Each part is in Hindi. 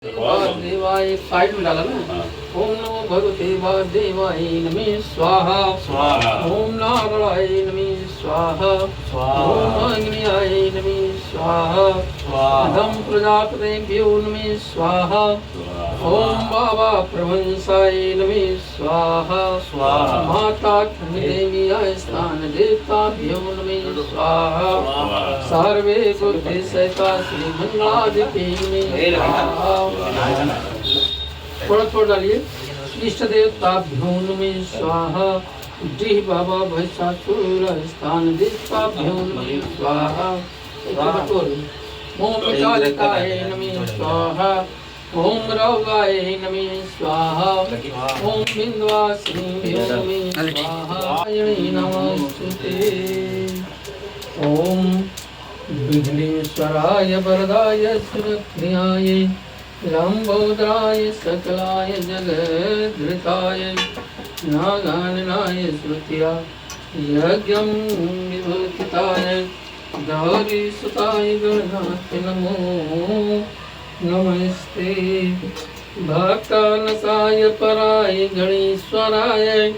देवाय साइड में डाला ना। ओम नमो भगवते वासुदेवाय नमः स्वाहा स्वाहा। ओम नारायणाय नमः स्वाहा स्वाहा। ओम अग्नियाय नमः स्वाहा स्वाहा। धम प्रजापतेभ्यो नमः स्वाहा। ओम बाबा प्रभंसाय नमः स्वाहा स्वाहा। माता खंडदेव्याय स्नान देवताभ्यो नमः स्वाहा। सर्वे बुद्धि सहिता श्री मंगलादिके नमः स्वाहा। थोड़ा थोड़ा डालिए। इष्ट देवताभ्यो नमः स्वाहा। जी बाबा भैसासुर स्थान देवताभ्यो नमः स्वाहा। ओम कालिकाय नमः स्वाहा। ओम रौगाय नमः स्वाहा। ओम बिंदवासिनीभ्यो नमः स्वाहा। नमस्ते। ओम विघ्नेश्वराय वरदाय सुरक्षाय लंबोदराय सकलाय जगद्धृताय नागाननाय श्रुत्या यज्ञं विभूतिताय गौरीसुताय गणनाथ नमो नमस्ते। भक्तानसाय पराय गणेश्वराय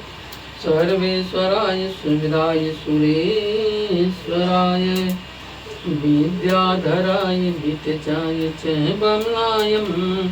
सर्वेश्वराय सुविदाय सुरेश्वराय विद्याधराय वितचाय च बमलायम्